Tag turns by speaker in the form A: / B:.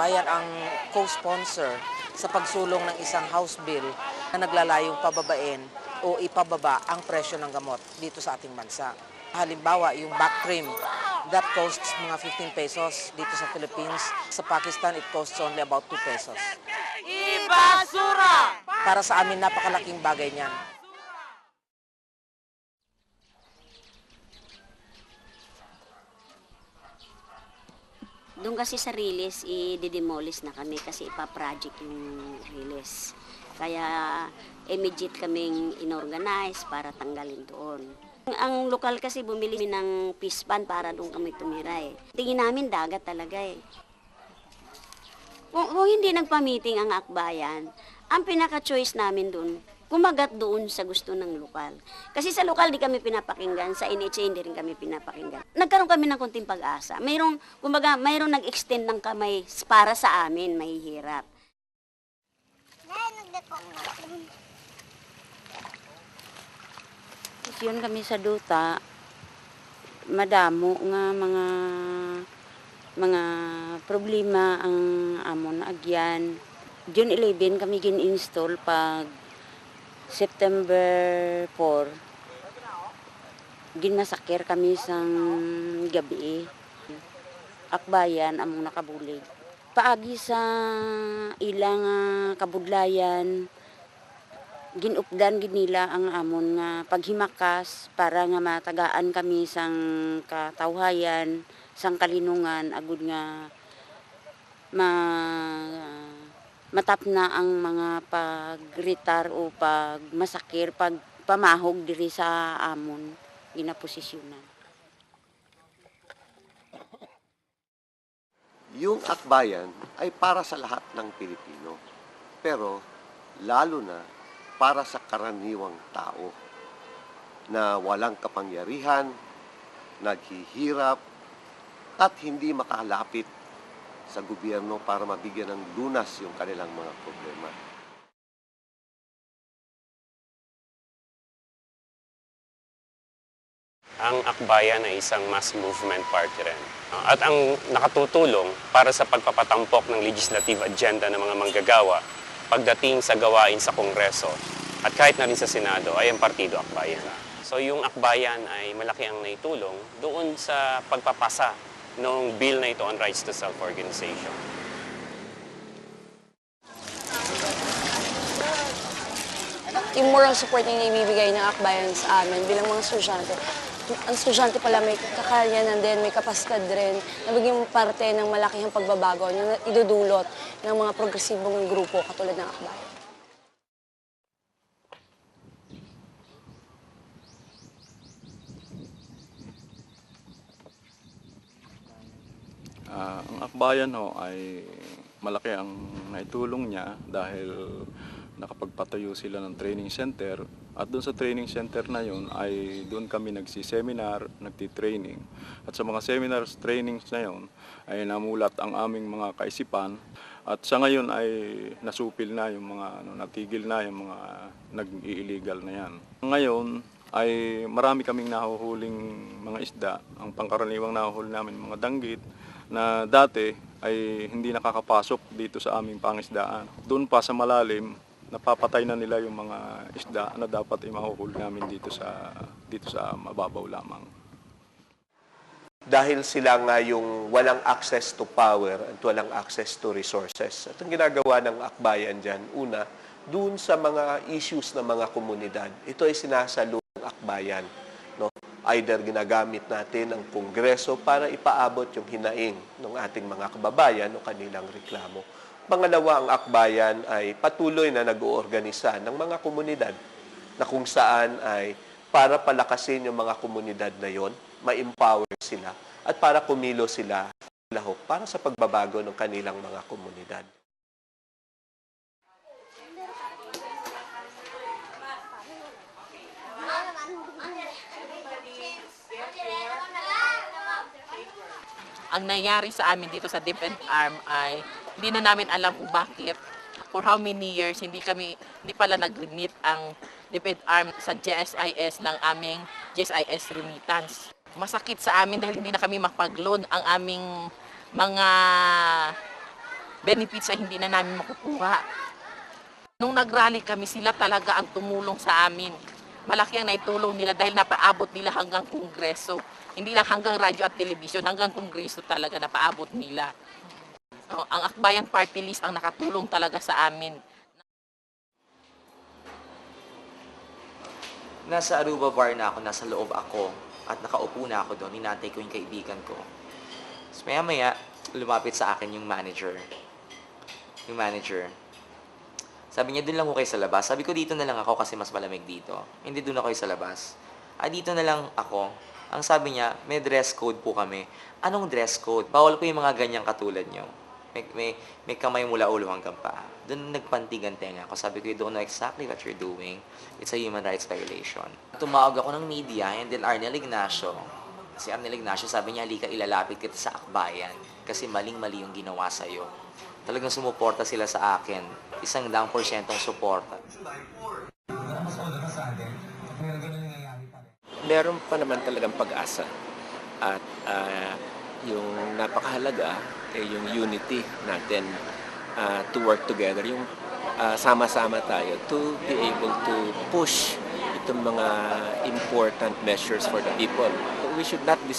A: Akbayan ang co-sponsor sa pagsulong ng isang House Bill na naglalayong pababain o ipababa ang presyo ng gamot dito sa ating bansa. Halimbawa, yung back cream, that costs mga 15 pesos dito sa Philippines. Sa Pakistan, it costs only about 2 pesos.
B: Ibasura!
A: Para sa amin, napakalaking bagay niyan.
C: Doon kasi sa Riles, i-demolish na kami kasi ipa-project yung Riles. Kaya immediate kaming inorganize para tanggalin doon. Ang lokal kasi bumili ng pispan para doon kami tumira eh. Tingin namin dagat talaga eh. Kung hindi nagpa-meeting ang akbayan, ang pinaka-choice namin doon, kumagat doon sa gusto ng lokal. Kasi sa lokal di kami pinapakinggan, sa NHA hindi rin kami pinapakinggan. Nagkaroon kami ng konting pag-asa. Mayroong nag-extend ng kamay para sa amin, mahihirap. Yun kami sa duta, madamo nga mga problema ang amon agyan. June 11 kami gin-install pag September 4, ginmasakir kami sang gabi. Akbayan among nakabulig. Paagi sa ilang kabudlayan, ginupdan ginila ang amon nga paghimakas para nga matagaan kami sang katawhayan, sang kalinungan, agud nga matap na ang mga pagritar o pagmasakir, pagpamahog diri sa amon ginaposisyonan.
D: Yung akbayan ay para sa lahat ng Pilipino, pero lalo na para sa karaniwang tao na walang kapangyarihan, naghihirap, at hindi makalapit sa gobyerno para mabigyan ng lunas yung kanilang mga problema.
E: Ang akbayan ay isang mass movement party rin. At ang nakatutulong para sa pagpapatampok ng legislative agenda ng mga manggagawa pagdating sa gawain sa Kongreso at kahit na rin sa Senado ay ang Partido Akbayan. So yung akbayan ay malaki ang naitulong doon sa pagpapasa ng bill na ito on rights to self-organization.
F: Yung moral support na ibibigay ng akbayan sa amin bilang mga estudyante, ang estudyante pala may kakayanan din, may kapasidad rin na maging parte ng malakihang pagbabago na idudulot ng mga progresibong grupo katulad ng akbayan.
G: Ang akbayan ay malaki ang naitulong niya dahil nakapagpatayo sila ng training center at doon sa training center na yun ay doon kami nagsiseminar, nagtitraining. At sa mga seminars, trainings na yun ay namulat ang aming mga kaisipan at sa ngayon ay nasupil na yung mga natigil na yung mga nag-i-illegal na yan. Ngayon ay marami kaming nahuhuling mga isda. Ang pangkaraniwang nahuhuli namin mga danggit na dati ay hindi nakakapasok dito sa aming pangisdaan. Doon pa sa malalim, napapatay na nila yung mga isda na dapat ay mahuhuli namin dito sa mababaw lamang.
D: Dahil sila nga yung walang access to power at walang access to resources. At ang ginagawa ng akbayan dyan, una, doon sa mga issues ng mga komunidad, ito ay sinasalo ng akbayan. No? Either ginagamit natin ang Kongreso para ipaabot yung hinaing ng ating mga kababayan o kanilang reklamo. Pangalawa, ang akbayan ay patuloy na nag-oorganisa ng mga komunidad na kung saan ay para palakasin yung mga komunidad na yon, ma-empower sila at para kumilo sila lahok para sa pagbabago ng kanilang mga komunidad.
B: Ang nangyari sa amin dito sa Defend Arm ay hindi na namin alam kung bakit. For how many years, hindi pala nag-remit ang Defend Arm sa GSIS ng aming GSIS remittance. Masakit sa amin dahil hindi na kami makapag-loan ang aming mga benefits ay hindi na namin makukuha. Nung nag-rally kami, sila talaga ang tumulong sa amin. Malaki ang naitulong nila dahil napaabot nila hanggang kongreso. Hindi lang hanggang radyo at telebisyon, hanggang kongreso talaga napaabot nila. Ang Akbayan Party List ang nakatulong talaga sa amin.
H: Nasa Aruba bar na ako, nasa loob ako, at nakaupo na ako doon, hinantay ko yung kaibigan ko. Tapos maya-maya, lumapit sa akin yung manager. Yung manager. Sabi niya, doon lang ako kayo sa labas. Sabi ko, dito na lang ako kasi mas malamig dito. Hindi doon ako kayo sa labas. Dito na lang ako. Ang sabi niya, may dress code po kami. Anong dress code? Bawal po yung mga ganyang katulad niyo. May kamay mula ulo hanggang paa. Doon nagpantigan tenga ako. Sabi ko, you don't know exactly what you're doing. It's a human rights violation. Tumawag ako ng media and then Arnel Ignacio. Si Arnel Ignacio sabi niya, halika ilalapit kita sa akbayan kasi maling-mali yung ginawa sa'yo. Talagang sumuporta sila sa akin. 100% suporta.
I: Meron pa naman talagang pag-asa. At yung napakahalaga ay yung unity natin to work together, yung sama-sama tayo to be able to push itong mga important measures for the people. We should not be